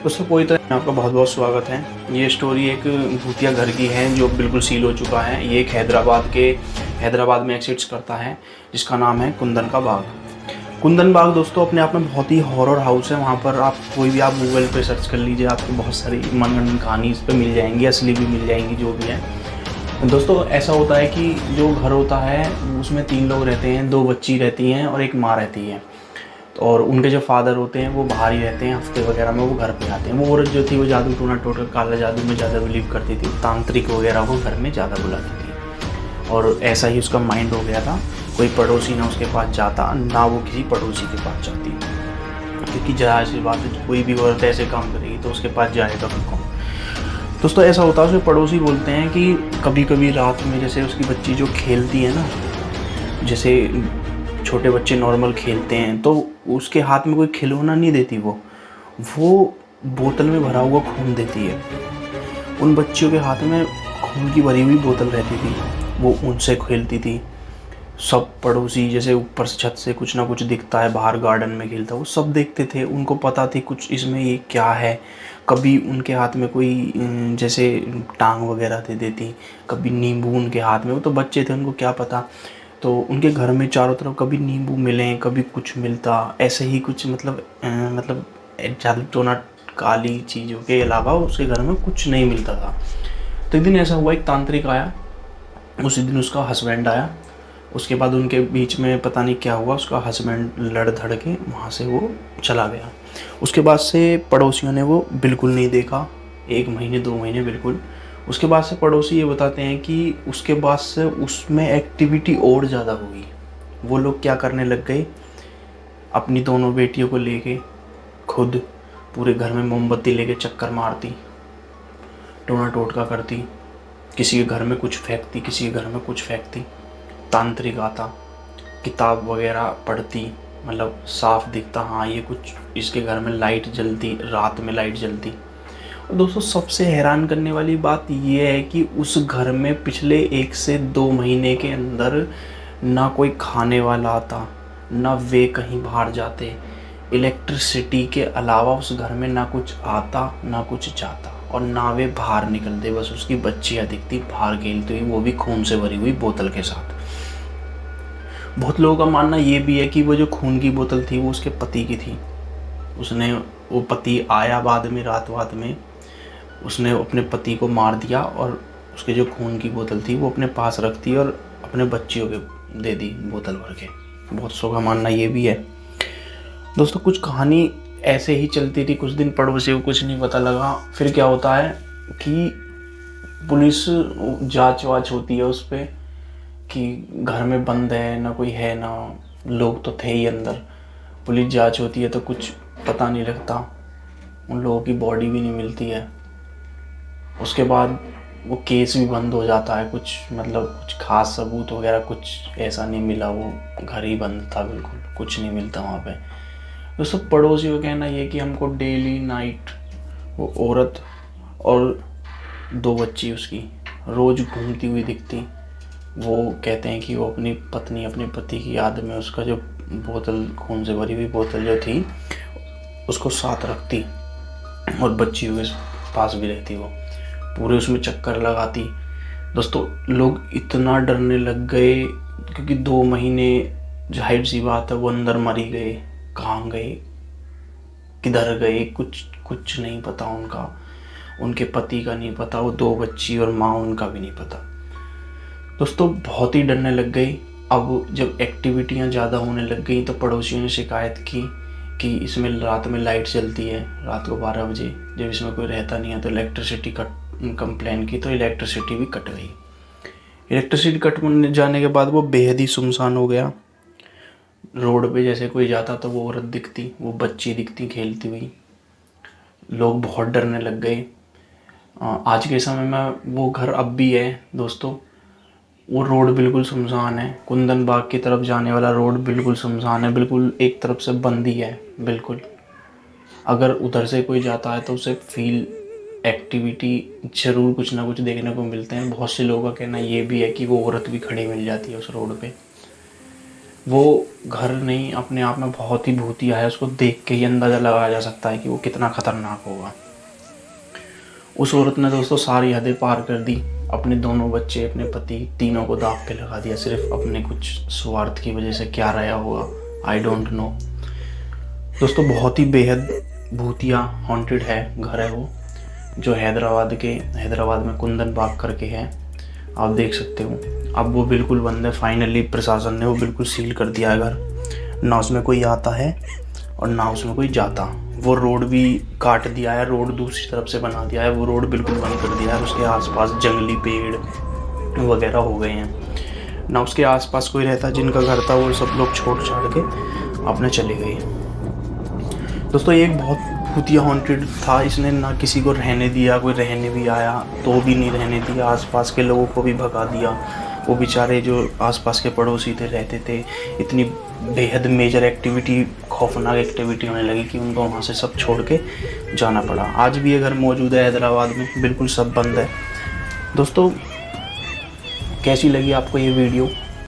दोस्तों कोई तो आपका बहुत बहुत स्वागत है। ये स्टोरी एक भूतिया घर की है जो बिल्कुल सील हो चुका है। ये एक हैदराबाद में एग्जिस्ट करता है जिसका नाम है कुंदन का बाग। कुंदन बाग दोस्तों अपने आप में बहुत ही हॉरर हाउस है। वहाँ पर आप कोई भी आप गूगल पे सर्च कर लीजिए, आपको बहुत सारी मनगढ़ंत कहानी इस पर मिल जाएंगी, असली भी मिल जाएंगी, जो भी है। दोस्तों ऐसा होता है कि जो घर होता है उसमें 3 लोग रहते हैं, 2 बच्ची रहती हैं और एक माँ रहती है। और उनके जो फादर होते हैं वो बाहर ही रहते हैं, हफ्ते वगैरह में वो घर पे आते हैं। वो औरत जो थी वो जादू टोना टोटल काला जादू में ज़्यादा बिलीव करती थी, तांत्रिक वगैरह को घर में ज़्यादा बुलाती थी। और ऐसा ही उसका माइंड हो गया था, कोई पड़ोसी ना उसके पास जाता ना वो किसी पड़ोसी के पास जाती, क्योंकि जाहिर सी बात है कोई भी औरत ऐसे काम करेगी तो उसके पास जाएगा फिर कौन। दोस्तों ऐसा होता है, उसके पड़ोसी बोलते हैं कि कभी कभी रात में जैसे उसकी बच्ची जो खेलती है ना, जैसे छोटे बच्चे नॉर्मल खेलते हैं, तो उसके हाथ में कोई खिलौना नहीं देती वो बोतल में भरा हुआ खून देती है। उन बच्चियों के हाथ में खून की भरी हुई बोतल रहती थी, वो उनसे खेलती थी। सब पड़ोसी जैसे ऊपर से छत से कुछ ना कुछ दिखता है, बाहर गार्डन में खेलता है, वो सब देखते थे। उनको पता थी कुछ इसमें ये क्या है। कभी उनके हाथ में कोई जैसे टांग वगैरह दे देती, कभी नींबू उनके हाथ में, वो तो बच्चे थे उनको क्या पता। तो उनके घर में चारों तरफ कभी नींबू मिले, कभी कुछ मिलता, ऐसे ही कुछ मतलब जादू टोना काली चीज़ों के अलावा उसके घर में कुछ नहीं मिलता था। तो एक दिन ऐसा हुआ, एक तांत्रिक आया, उसी दिन उसका हस्बैंड आया। उसके बाद उनके बीच में पता नहीं क्या हुआ, उसका हस्बैंड लड़ धड़ के वहाँ से वो चला गया। उसके बाद से पड़ोसियों ने वो बिल्कुल नहीं देखा, 1 महीने 2 महीने बिल्कुल। उसके बाद से पड़ोसी ये बताते हैं कि उसके बाद से उसमें एक्टिविटी और ज़्यादा हुई। वो लोग क्या करने लग गए, अपनी दोनों बेटियों को लेके खुद पूरे घर में मोमबत्ती लेके चक्कर मारती, टोना टोटका करती, किसी के घर में कुछ फेंकती, किसी के घर में कुछ फेंकती। तांत्रिक आता, किताब वगैरह पढ़ती, मतलब साफ दिखता हाँ ये कुछ इसके घर में लाइट जलती, रात में लाइट जलती। और दोस्तों सबसे हैरान करने वाली बात ये है कि उस घर में पिछले 1 से 2 महीने के अंदर ना कोई खाने वाला आता, ना वे कहीं बाहर जाते। इलेक्ट्रिसिटी के अलावा उस घर में ना कुछ आता ना कुछ जाता, और ना वे बाहर निकलते। बस उसकी बच्चियाँ दिखती बाहर खेलती हुई, वो भी खून से भरी हुई बोतल के साथ। बहुत लोगों का मानना ये भी है कि वो जो खून की बोतल थी वो उसके पति की थी। वो पति आया बाद में, रात में उसने अपने पति को मार दिया और उसके जो खून की बोतल थी वो अपने पास रख दी और अपने बच्चियों के दे दी बोतल भर के। बहुत सौ का मानना ये भी है। दोस्तों कुछ कहानी ऐसे ही चलती थी, कुछ दिन पड़ोसी को कुछ नहीं पता लगा। फिर क्या होता है कि पुलिस जांच वाच होती है उस पर कि घर में बंद है, ना कोई है, ना लोग तो थे ही अंदर। पुलिस जांच होती है तो कुछ पता नहीं लगता, उन लोगों की बॉडी भी नहीं मिलती है। उसके बाद वो केस भी बंद हो जाता है, कुछ मतलब कुछ खास सबूत वगैरह कुछ ऐसा नहीं मिला, वो घर ही बंद था, बिल्कुल कुछ नहीं मिलता वहाँ पे। तो सब पड़ोसियों का कहना ये कि हमको डेली नाइट वो औरत और 2 बच्ची उसकी रोज़ घूमती हुई दिखती। वो कहते हैं कि वो अपनी पत्नी, अपने पति की याद में उसका जो बोतल, खून से भरी हुई बोतल जो थी उसको साथ रखती और बच्चियों के पास भी रहती, वो पूरे उसमें चक्कर लगाती। दोस्तों लोग इतना डरने लग गए क्योंकि 2 महीने जाहिर सी बात है वो अंदर मरी गए, कहाँ गए, किधर गए, कुछ कुछ नहीं पता उनका, उनके पति का नहीं पता, वो 2 बच्ची और माँ उनका भी नहीं पता। दोस्तों बहुत ही डरने लग गई। अब जब एक्टिविटियाँ ज़्यादा होने लग गई तो पड़ोसियों ने शिकायत की कि इसमें रात में लाइट जलती है, रात को 12 बजे जब इसमें कोई रहता नहीं है। तो इलेक्ट्रिसिटी कट कंप्लेन की तो इलेक्ट्रिसिटी भी कट गई। इलेक्ट्रिसिटी कट जाने के बाद वो बेहद ही सुनसान हो गया। रोड पे जैसे कोई जाता तो वो औरत दिखती, वो बच्ची दिखती खेलती हुई। लोग बहुत डरने लग गए। आज के समय में वो घर अब भी है दोस्तों। वो रोड बिल्कुल सुनसान है, कुंदन बाग की तरफ जाने वाला रोड बिल्कुल सुनसान है, बिल्कुल एक तरफ से बंद ही है बिल्कुल। अगर उधर से कोई जाता है तो उसे फील एक्टिविटी ज़रूर कुछ ना कुछ देखने को मिलते हैं। बहुत से लोगों का कहना ये भी है कि वो औरत भी खड़ी मिल जाती है उस रोड पे। वो घर नहीं, अपने आप में बहुत ही भूतिया है। उसको देख के ही अंदाज़ा लगाया जा सकता है कि वो कितना ख़तरनाक होगा। उस औरत ने दोस्तों सारी हदें पार कर दी, अपने दोनों बच्चे, अपने पति, तीनों को दाव पे लगा दिया, सिर्फ अपने कुछ स्वार्थ की वजह से। क्या रहा होगा, आई डोंट नो। दोस्तों बहुत ही बेहद भूतिया हॉन्टेड है घर है वो, जो हैदराबाद में कुंदन बाग करके है, आप देख सकते हो। अब वो बिल्कुल बंद है, फाइनली प्रशासन ने वो बिल्कुल सील कर दिया है घर। ना उसमें कोई आता है और ना उसमें कोई जाता। वो रोड भी काट दिया है, रोड दूसरी तरफ से बना दिया है, वो रोड बिल्कुल बंद कर दिया है। उसके आसपास जंगली पेड़ वगैरह हो गए हैं, ना उसके आसपास कोई रहता। जिनका घर था वो सब लोग छोड़ छाड़ के अपने चले गए। दोस्तों ये एक बहुत भूतिया हॉन्टेड था। इसने ना किसी को रहने दिया, कोई रहने भी आया तो भी नहीं रहने दिया, आसपास के लोगों को भी भगा दिया। वो बेचारे जो आसपास के पड़ोसी थे, रहते थे, इतनी बेहद मेजर एक्टिविटी, खौफनाक एक्टिविटी होने लगी कि उनको वहाँ से सब छोड़ के जाना पड़ा। आज भी ये घर मौजूद है हैदराबाद में, बिल्कुल सब बंद है। दोस्तों कैसी लगी आपको ये वीडियो?